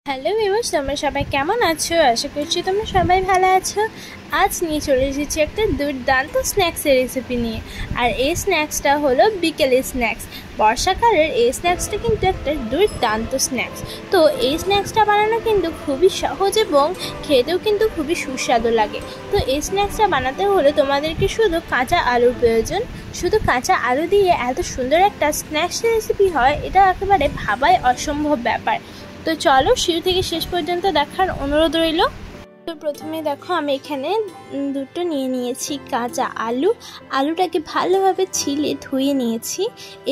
Hello viewers, তোমরা সবাই কেমন আছো? আশা করছি তোমরা সবাই ভালো আছো। আজ নিয়ে চলে এসেছি একটা দুর্দান্ত স্ন্যাক্সের রেসিপি নিয়ে। আর এই স্ন্যাক্সটা হলো বিকেলের স্ন্যাক্স। বর্ষাকালের এই স্ন্যাক্সটা কিন্তু একটা দুর্দান্ত স্ন্যাক্স। তো এই স্ন্যাক্সটা বানানো কিন্তু খুবই সহজ এবং খেতেও কিন্তু খুবই সুস্বাদু লাগে। তো এই স্ন্যাক্সটা বানাতে হলে তোমাদেরকে শুধু কাঁচা আলুর প্রয়োজন। শুধু কাঁচা আলু দিয়ে এত সুন্দর একটা স্ন্যাক্স রেসিপি হয়, এটা একেবারে ভাবাই অসম্ভব ব্যাপার। তো চলো শুরু থেকে শেষ পর্যন্ত দেখার অনুরোধ রইল। তো প্রথমে দেখো, আমি এখানে দুটো নিয়ে নিয়েছি কাঁচা আলু। আলুটাকে ভালোভাবে ছিলে ধুয়ে নিয়েছি।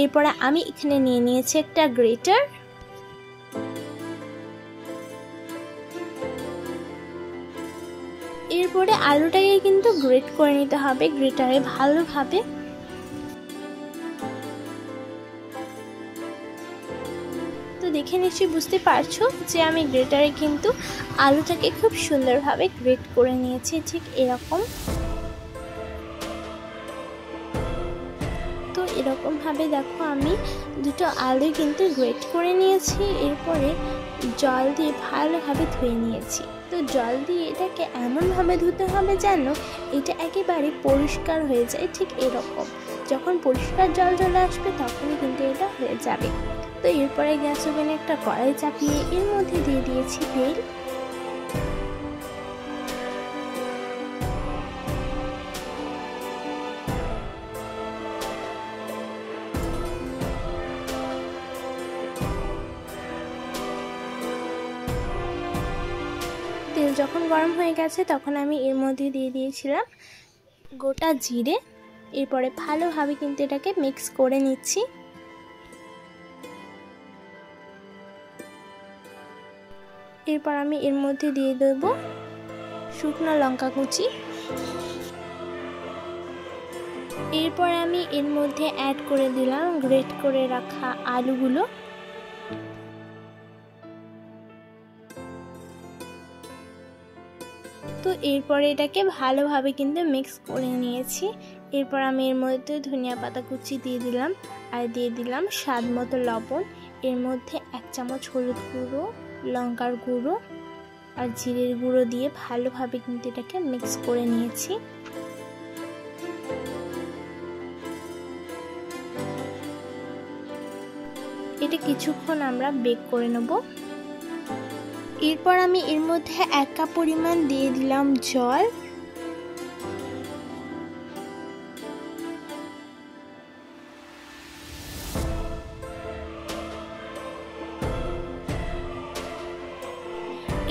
এরপরে আমি এখানে নিয়ে নিয়েছি একটা গ্রেটার। এরপরে আলুটাকে কিন্তু গ্রেট করে নিতে হবে গ্রেটারে ভালোভাবে। তো দেখে নিশ্চয়ই বুঝতে পারছো যে আমি গ্রেটারে কিন্তু আলুটাকে খুব সুন্দরভাবে গ্রেট করে নিয়েছি, ঠিক এরকম। তো এরকমভাবে দেখো আমি দুটো আলু কিন্তু গ্রেট করে নিয়েছি। এরপরে জল দিয়ে ভালোভাবে ধুয়ে নিয়েছি। তো জল দিয়ে এটাকে এমনভাবে ধুতে হবে যেন এটা একেবারে পরিষ্কার হয়ে যায়, ঠিক এরকম। যখন পরিষ্কার জল চলে আসবে তখনই কিন্তু এটা হয়ে যাবে। তো এরপরে গ্যাস ওভেনে একটা কড়াই চাপিয়ে এর মধ্যে দিয়ে দিয়েছি তেল। তেল যখন গরম হয়ে গেছে তখন আমি এর মধ্যে দিয়ে দিয়েছিলাম গোটা জিরে। এরপরে ভালোভাবে কিন্তু এটাকে মিক্স করে নিচ্ছি। এরপর আমি এর মধ্যে দিয়ে দেব শুকনো লঙ্কা কুচি। এরপর আমি এর মধ্যে অ্যাড করে দিলাম গ্রেট করে রাখা আলুগুলো। তো এরপরে এটাকে ভালোভাবে কিন্তু মিক্স করে নিয়েছি। এরপর আমি এর মধ্যে ধনিয়া পাতা কুচি দিয়ে দিলাম আর দিয়ে দিলাম স্বাদ মতো লবণ। এর মধ্যে 1 চামচ হলুদ গুঁড়ো, লঙ্কার গুঁড়ো আর জিরের গুঁড়ো দিয়ে ভালোভাবে কিন্তু এটাকে মিক্স করে নিয়েছি। এটা কিছুক্ষণ আমরা বেক করে নেব। এরপর আমি এর মধ্যে 1 কাপ পরিমাণ দিয়ে দিলাম জল।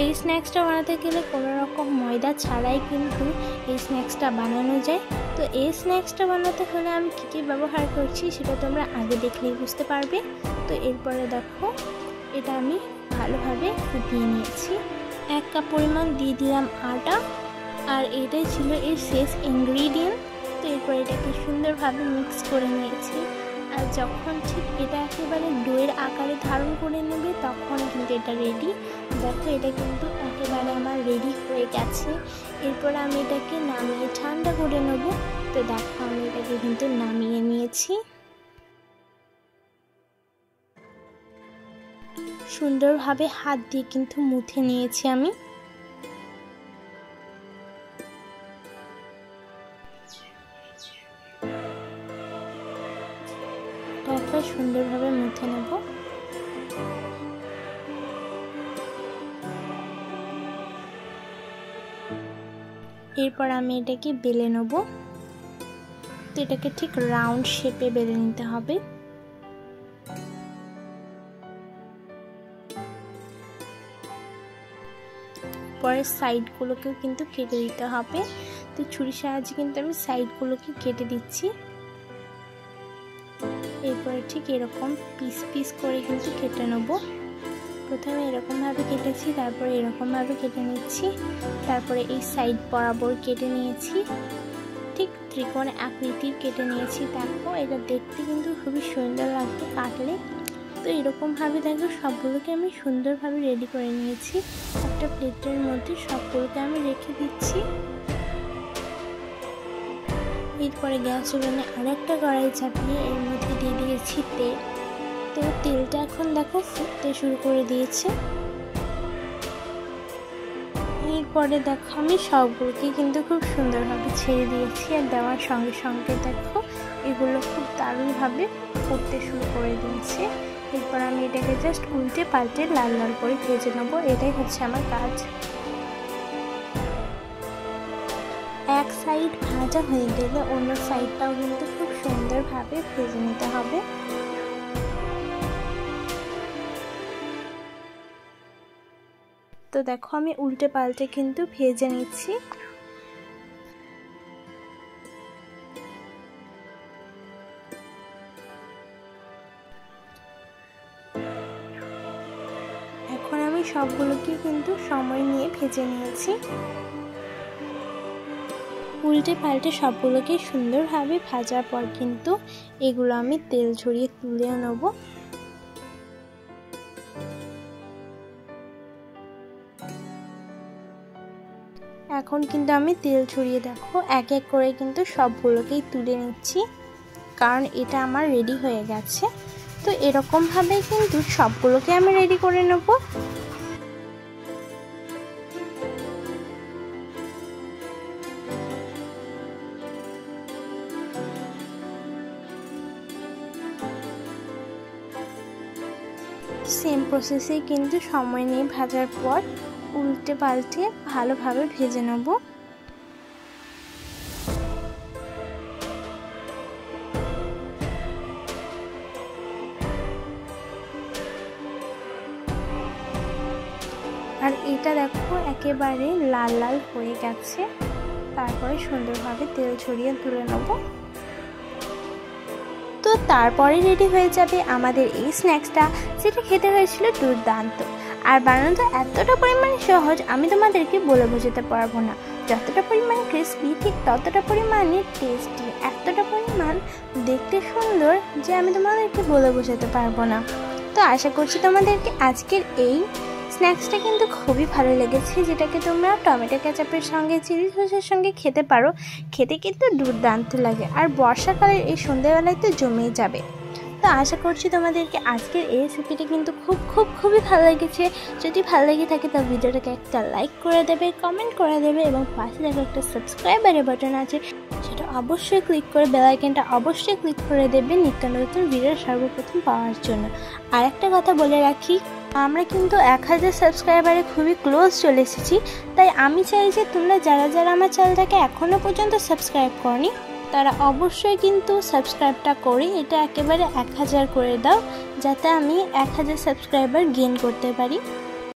এই স্ন্যাক্সটা বানাতে গেলে কোনো রকম ময়দা ছাড়াই কিন্তু এই স্ন্যাক্সটা বানানো যায়। তো এই স্ন্যাক্সটা বানাতে হলে আমি কী কী ব্যবহার করছি সেটা তোমরা আগে দেখলেই বুঝতে পারবে। তো এরপরে দেখো, এটা আমি ভালোভাবে ফুটিয়ে নিয়েছি। 1 কাপ পরিমাণ দিয়ে দিলাম আটা, আর এটাই ছিল এর শেষ ইনগ্রিডিয়েন্ট। তো এরপর এটাকে সুন্দরভাবে মিক্স করে নিয়েছি। আর যখন ঠিক এটা একেবারে ডোয়ের আকারে ধারণ করে নেবে তখন কিন্তু এটা রেডি। দেখো, এটা কিন্তু একেবারে আমার রেডি হয়ে গেছে। এরপর আমি এটাকে নামিয়ে ঠান্ডা করে নেব। তো দেখো, আমি এটাকে কিন্তু নামিয়ে নিয়েছি। সুন্দরভাবে হাত দিয়ে কিন্তু মুথে নিয়েছি আমি। একবার সুন্দরভাবে মুথে নেব। এরপর আমি এটাকে বেলে নেব। তো এটাকে ঠিক রাউন্ড শেপে বেলে নিতে হবে। পরে সাইডগুলোকেও কিন্তু কেটে দিতে হবে। তো ছুরির সাহায্যে কিন্তু আমি সাইডগুলোকে কেটে দিচ্ছি। এরপরে ঠিক এরকম পিস পিস করে কিন্তু কেটে নেব। প্রথমে এরকমভাবে কেটেছি, তারপরে এরকমভাবে কেটে নিচ্ছি, তারপরে এই সাইড বরাবর কেটে নিয়েছি, ঠিক ত্রিকোণ আকৃতির কেটে নিয়েছি। দেখো, এটা দেখতে কিন্তু খুবই সুন্দর লাগবে কাটলে। তো এরকমভাবে দেখো সবগুলোকে আমি সুন্দরভাবে রেডি করে নিয়েছি। একটা প্লেটের মধ্যে সবগুলোকে আমি রেখে দিচ্ছি। এরপরে গ্যাস ওভেনে আরেকটা কড়াই চাপিয়ে এর মধ্যে দিয়ে দিয়েছি তেল। তো তেলটা এখন দেখো ফুটতে শুরু করে দিয়েছে। এরপরে দেখো আমি সবগুলোকে কিন্তু খুব সুন্দরভাবে ছেড়ে দিয়েছি, আর দেওয়ার সঙ্গে সঙ্গে দেখো এগুলো খুব দারুণভাবে ফুটতে শুরু করে দিয়েছে। এরপর আমি এটাকে জাস্ট উল্টে পাল্টে লাল লাল করে ভেজে নেবো, এটাই হচ্ছে আমার কাজ। এক সাইড ভাজা হয়ে গেলে অন্য সাইডটাও কিন্তু খুব সুন্দরভাবে ভেজে নিতে হবে। তো দেখো আমি উল্টে পাল্টে কিন্তু ভেজে নিচ্ছি। এখন আমি সবগুলোকে কিন্তু সময় নিয়ে ভেজে নিয়েছি। উল্টে পাল্টে সবগুলোকে সুন্দরভাবে ভাজার পর কিন্তু এগুলো আমি তেল ঝরিয়ে তুলে নেব। এখন কিন্তু আমি তেল ছড়িয়ে দেখো এক এক করে কিন্তু সবগুলোকেই তুলে নিচ্ছি, কারণ এটা আমার রেডি হয়ে গেছে। তো এরকমভাবে কিন্তু সবগুলোকে আমি রেডি করে নেব। সেম প্রসেসে কিন্তু সময় নিয়ে ভাজার পর উল্টে পাল্টে ভালোভাবে ভেজে নেব। আর এটা দেখো একেবারে লাল লাল হয়ে গেছে। তারপরে সুন্দরভাবে তেল ছড়িয়ে তুলে নেব। তো তারপরে রেডি হয়ে যাবে আমাদের এই স্ন্যাক্সটা, যেটা খেতে হয়েছিল দুর্দান্ত। আর বানানোটা এতটা পরিমাণে সহজ আমি তোমাদেরকে বলে বোঝাতে পারবো না। যতটা পরিমাণ ক্রিসপি ঠিক ততটা পরিমাণে টেস্টি, এতটা পরিমাণ দেখতে সুন্দর যে আমি তোমাদেরকে বলে বোঝাতে পারবো না। তো আশা করছি তোমাদেরকে আজকের এই স্ন্যাক্সটা কিন্তু খুবই ভালো লেগেছে, যেটাকে তোমরা টমেটো কেচাপের সঙ্গে চিলি সসের সঙ্গে খেতে পারো। খেতে কিন্তু দুর্দান্ত লাগে, আর বর্ষাকালের এই সন্ধ্যাবেলায় তো জমেই যাবে। তো আশা করছি তোমাদেরকে আজকের এই রেসিপিটা কিন্তু খুবই ভালো লেগেছে। যদি ভালো লেগে থাকে তো ভিডিওটাকে একটা লাইক করে দেবে, কমেন্ট করে দেবে, এবং পাশে দেখো একটা সাবস্ক্রাইবারের বাটন আছে, সেটা অবশ্যই ক্লিক করে বেল আইকনটা অবশ্যই ক্লিক করে দেবে নিত্য নতুন ভিডিও সর্বপ্রথম পাওয়ার জন্য। আর একটা কথা বলে রাখি, আমরা কিন্তু 1000 সাবস্ক্রাইবারে খুবই ক্লোজ চলে এসেছি। তাই আমি চাই যে তোমরা যারা যারা আমার চ্যানেলটাকে এখনও পর্যন্ত সাবস্ক্রাইব করনি তারা অবশ্যই কিন্তু সাবস্ক্রাইবটা করে এটা একেবারে 1000 করে দাও, যাতে আমি 1000 সাবস্ক্রাইবার গেইন করতে পারি।